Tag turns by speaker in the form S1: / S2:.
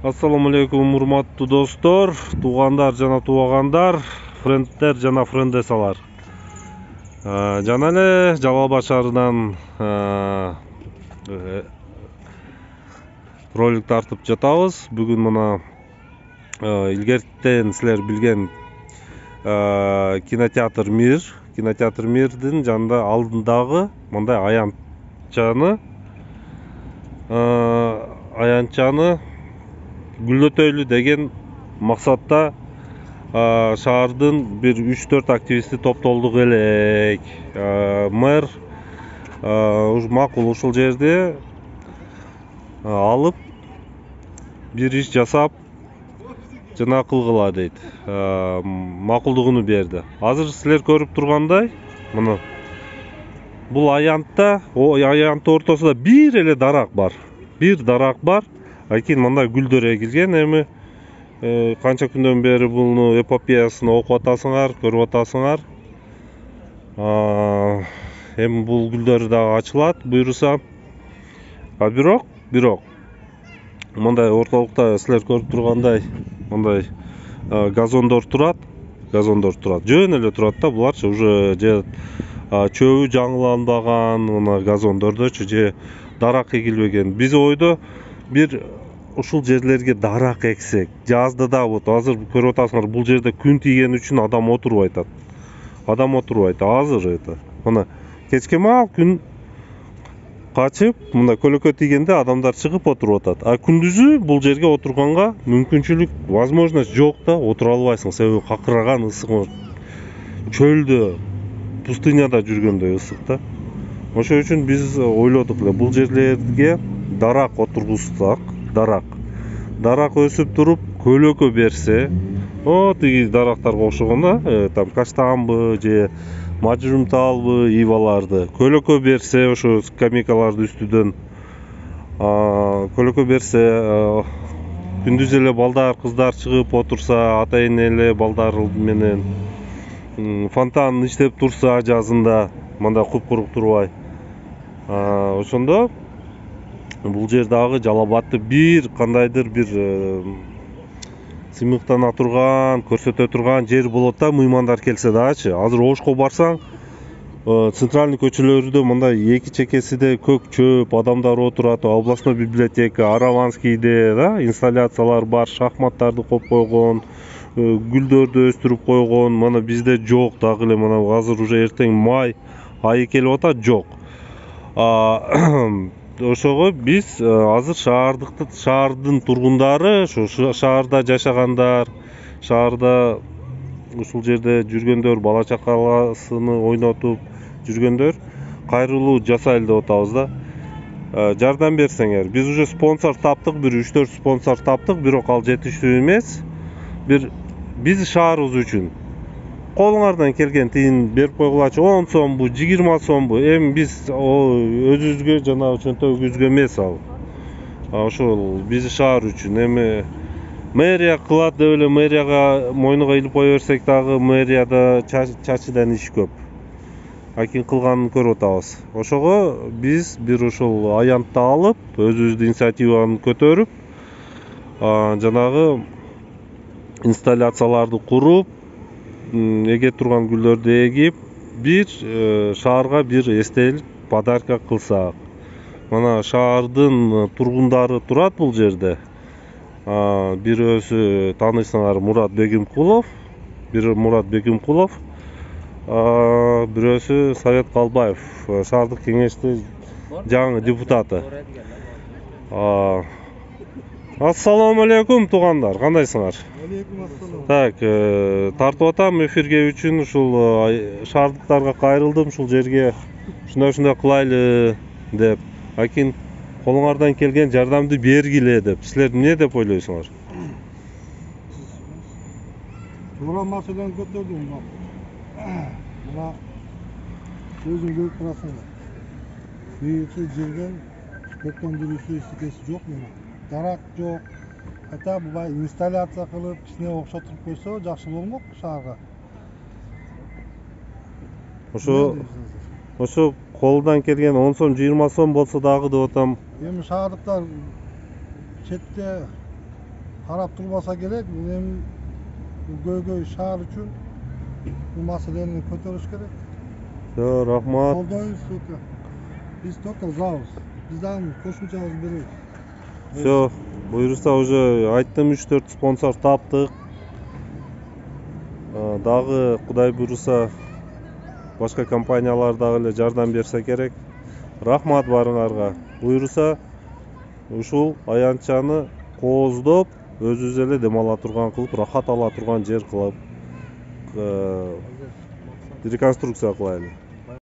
S1: Ассаламу алейкум, урматтуу достор, туугандар жана тубагандар, френдтер жана френдесалар. Жана эле Жалал Абад шаарынан ролик тартып жатабыз. Бүгүн мына илгертен силер билген кинотеатр Мир, кинотеатр Мирдин жанында алдындагы мындай аянтчаны гүлдөтөйлү деген максатта шаардын бир 3-4 активисти топтолдук элек. Мэр макул ушул жерде алып бир иш жасап жана кылгыла дейт. Макулдугуну берди. Азыр силер көрүп тургандай, мына бул аянтта, аянт ортосунда бир эле дарак бар. Бир дарак бар. Акин мындай гүлдөр эгилген. Эми канча күндөн бери буну эпопеясын окуп атасыңар, көрүп атасыңар. Эми бул гүлдөр дагы ачылат буйруса. Бирок мындай ортолукта силер көрүп тургандай мындай газондор турат. Жөн эле турат да, буларчы уже же чөбү жаңыланбаган мына газондордочу же дарак эгилбеген. Биз ойдо бир ушул жерлерге дарак эксек, жазда да вот азыр көрүп атасыңар, бул жерде күн тийген үчүн адам отурбайт. Азыр мына кечке маал күн качып, мына көлөкө тийгенде адамдар чыгып отуруп атат. А күндүзү бул жерге отурганга мүмкүнчүлүк, возможность жок да, отура албайсың. Себеби какыраган ысык, чөлдө, пустыняда жүргөндөй ысык да. Ошол үчүн биз ойлодук эле бул жерлерге дарак отургузсак, дарак өсүп туруп көлөкө берсе, тиги дарактарга окшогон да, там каштанбы же мажрумталбы, иваларды көлөкө берсе, ошо скамейкаларды үстүдөн көлөкө берсе, күндүз эле балдар, кыздар чыгып отурса, ата эне эле балдар менен фонтан иштеп турса жазында, мындай куп-курук турбай, ошондо бул жер дагы Жалал Абадты бир кандайдыр бир сыймыктана турган, көрсөтө турган жер болот да, мыймандар келсе дагычы. Азыр Ошко барсаң, центральный көчөлөрүдө мындай эки чекесиде көк чөп, адамдар отурат, областной библиотека, Араванскийде да, инсталляциялар бар, шахматтарды коюп койгон, гүлдөрдү өстүрүп койгон. Мына бизде жок дагы эле, мына азыр уже эртең май айы келип атат, жок. Ошого биз азыр шаардын тургундары, ошо шаарда жашагандар, шаарда ушул жерде жүргөндөр, бала чакаласыны ойнотуп жүргөндөр кайрылуу жасайлы деп атабыз да. Жардам берсеңер. Биз уже спонсор таптык, бир 3-4 спонсор таптык, бирок ал жетиштүү эмес. Биз шаарыбыз үчүн колуңардан келген тыйын берип койгулачы, 10 сомбу, 20 сомбу. Эми биз өзүбүзгө жана чөнтөгүбүзгө эмес ал. Ошол биз шаар үчүн. Эми мэрия кылат деп эле мэрияга мойнуга илип кое берсек дагы, мэрияда чачыдан иш көп. Акин кылганын көрүп атабыз. Ошого биз бир ушул аянтты алып, өзүбүздүн инициативаны көтөрүп, жанагы инсталляцияларды куруп, эге турган гүлдөрдү эгип, бир шаарга бир эстелик подарка кылсак. Мына шаардын тургундары турат бул жерде. Бирөөсү таанысыңар, Мурат Бегимкулов, бирөөсү Совет Калбаев, шаардык кеңеште жаңы депутаты. Ассаламу алейкум, туугандар, кандайсыңар?
S2: Алейкум ассалам.
S1: Так, тартып атам эфирге үчүн, ушул шаардыктарга кайрылдым, ушул жерге ушундай кылайлы деп. Акин колуңардан келген жардамды бергиле деп. Силер эмне деп ойлойсуңар?
S2: Туура маселени көтөрдүм. Мына өзүң көрүп турасыңар. Бuyursa жерден көктөн бери суу эстекеси жок мына. Дарак жок. Ата буга инсталляция кылып, кичине окшотуп койсо жакшы болмок шаарга.
S1: Ошо колунан келген 10 сом, 20 сом болсо дагы деп атам.
S2: Эми шаардыктар четте карап турбаса керек. Эми Көйгөй шаар үчүн бул маселени көтөрүш керек.
S1: Все, рахмат.
S2: Колдойбуз только. Биз только забыз. Биз дагы кошумчабызды беребиз.
S1: Все, буюрса уже айттым 3-4 спонсор таптык. Дагы Кудай буюрса башка компаниялар дагы эле жардам берсе керек. Рахмат барыңарга. Буюрса ушул аянтчаны кооздоп, өзүбүз эле дем ала турган кылып, рахат ала турган жер кылып реконструкция кылайлы.